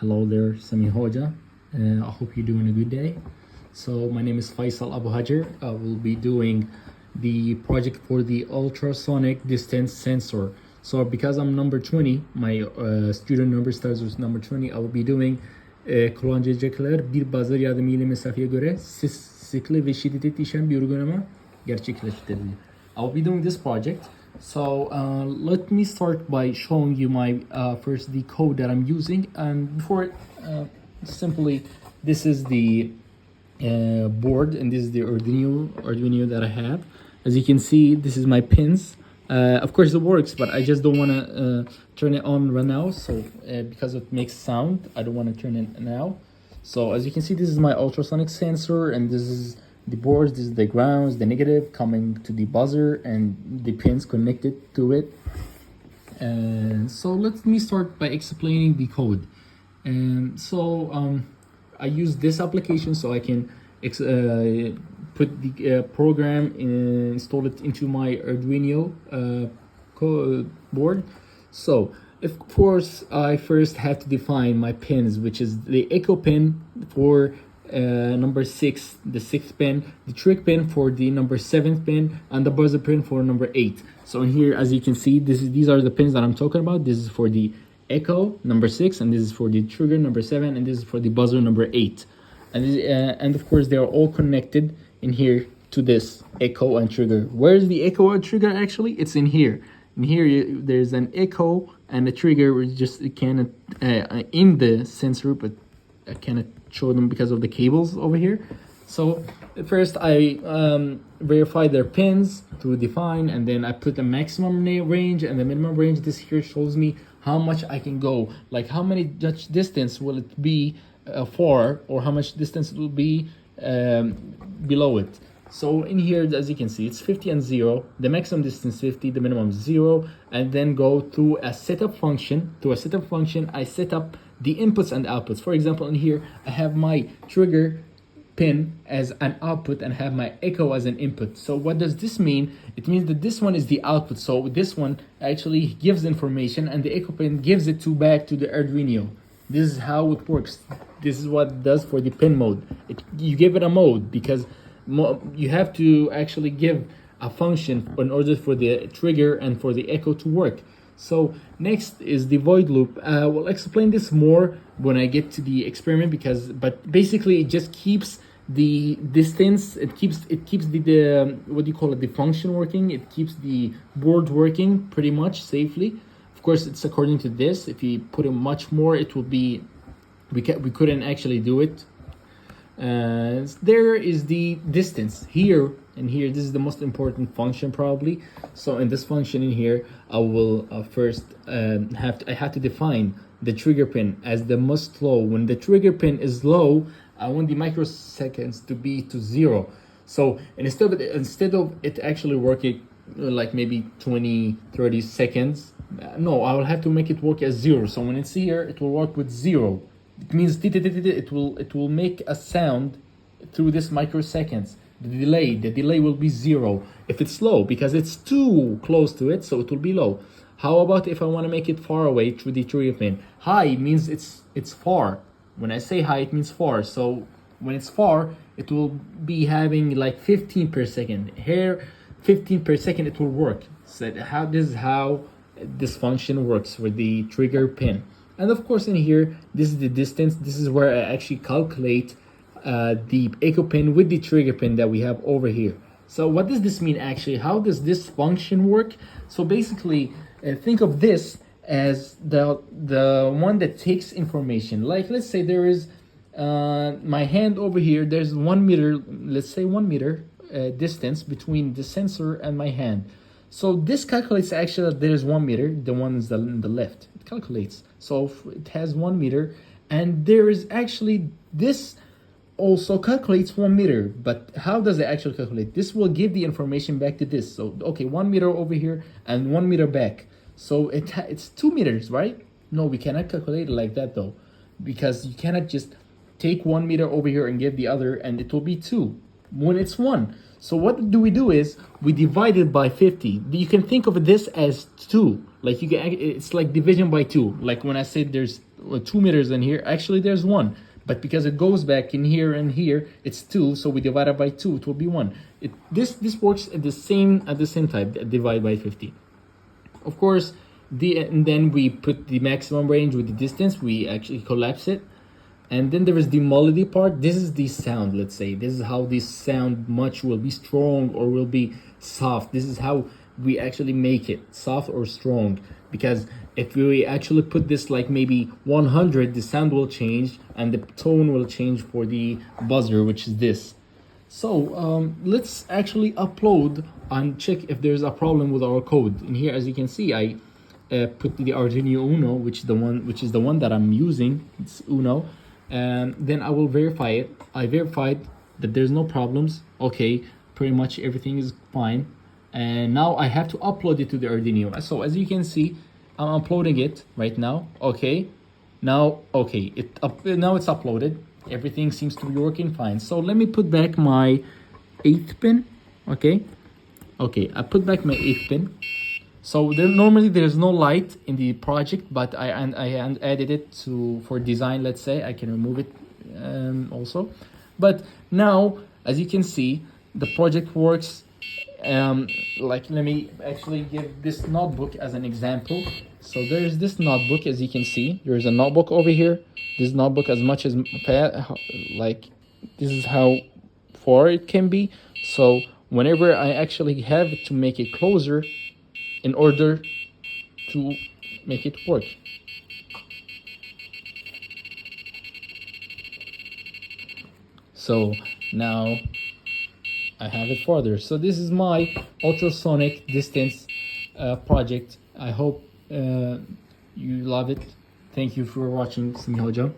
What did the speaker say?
Hello there, Sami Hoja. I hope you're doing a good day. So my name is Faisal Abu Hajar. I will be doing the project for the ultrasonic distance sensor. So because I'm number 20, my student number starts with number 20. I will be doing kullanacaklar bir buzzer yardımıyla mesafeye göre sıklığı ve şiddeti değişen bir uygulama gerçekleştiriliyor. I'll be doing this project. So let me start by showing you my first the code that I'm using, and before simply this is the board, and this is the Arduino that I have. As you can see, this is my pins. Of course it works, but I just don't want to turn it on right now, so because it makes sound, I don't want to turn it now. So as you can see, this is my ultrasonic sensor, and this is the boards, this is the grounds, the negative coming to the buzzer, and the pins connected to it. And so let me start by explaining the code. And so I use this application so I can put the program and install it into my Arduino board. So of course I first have to define my pins, which is the echo pin for number 6, the 6th pin, the trig pin for the number 7th pin, and the buzzer pin for number 8. So in here, as you can see, these are the pins that I'm talking about. This is for the echo number 6, and this is for the trigger number 7, and this is for the buzzer number 8. And of course they are all connected in here to this echo and trigger. Where's the echo and trigger? Actually, it's in here. In here there's an echo and a trigger, which just cannot in the sensor, but I cannot show them because of the cables over here. So first I verify their pins to define, and then I put the maximum range and the minimum range. This here shows me how much I can go, like how many distance will it be far, or how much distance it will be below it. So in here, as you can see, it's 50 and 0, the maximum distance 50, the minimum 0, and then go through a setup function. To a setup function, I set up the inputs and outputs. For example, in here, I have my trigger pin as an output and have my echo as an input. So what does this mean? It means that this one is the output. So this one actually gives information, and the echo pin gives it back to the Arduino. This is how it works. This is what it does for the pin mode. You give it a mode because you have to actually give a function in order for the trigger and for the echo to work. So next is the void loop. We'll explain this more when I get to the experiment, but basically it just keeps the distance. It keeps the what do you call it, the function working. It keeps the board working pretty much safely. Of course, it's according to this. If you put in much more, it will be we couldn't actually do it. There is the distance here and here. This is the most important function probably. So in this function in here, I will first I have to define the trigger pin as the most low. When the trigger pin is low, I want the microseconds to be to 0. So instead of it actually working like maybe 20-30 seconds, no, I will have to make it work as 0. So when it's here, it will work with 0. It means it will make a sound through this microseconds. The delay will be 0 if it's low, because it's too close to it, so it will be low. How about if I want to make it far away through the trigger pin? High means it's far. When I say high, it means far. So when it's far, it will be having like 15 per second. Here, 15 per second, it will work. So this is how this function works for the trigger pin. And of course in here, this is the distance. This is where I actually calculate the echo pin with the trigger pin that we have over here. So what does this mean actually? How does this function work? So basically, think of this as the one that takes information. Like let's say there is my hand over here. There's 1 meter, let's say 1 meter distance between the sensor and my hand. So this calculates actually that there's 1 meter. The one is on the left. It calculates. So it has 1 meter, and there is actually this also calculates 1 meter. But how does it actually calculate? This will give the information back to this. So okay, 1 meter over here and 1 meter back. So it's 2 meters, right? No, we cannot calculate it like that though, because you cannot just take 1 meter over here and give the other, and it will be 2. when it's 1. So what do we do is we divide it by 50. You can think of this as 2. Like you can, it's like division by 2. Like when I said there's 2 meters in here, actually there's 1. But because it goes back in here and here, it's 2. So we divide it by 2. It will be 1. This works at the same time. Divide by 50. Of course, and then we put the maximum range with the distance. We actually collapse it. And then there is the melody part. This is the sound, let's say. This is how this sound much will be strong or will be soft. This is how we actually make it soft or strong. Because if we actually put this like maybe 100, the sound will change and the tone will change for the buzzer, which is this. So let's actually upload and check if there's a problem with our code. In here, as you can see, I put the Arduino Uno, which is the one that I'm using. It's Uno. And then I will verify it. I verified that there's no problems. Okay, pretty much everything is fine. And now I have to upload it to the Arduino. So as you can see, I'm uploading it right now. Okay, now now it's uploaded. Everything seems to be working fine. So let me put back my 8th pin. Okay, I put back my 8th pin. So normally there's no light in the project, but I added it for design. Let's say I can remove it also. But now, as you can see, the project works. Like, let me actually give this notebook as an example. So there's this notebook, as you can see. There's a notebook over here. This notebook, as much as like, this is how far it can be. So whenever I actually have to make it closer, in order to make it work. So now I have it further. So this is my ultrasonic distance project. I hope you love it. Thank you for watching. Singhoja.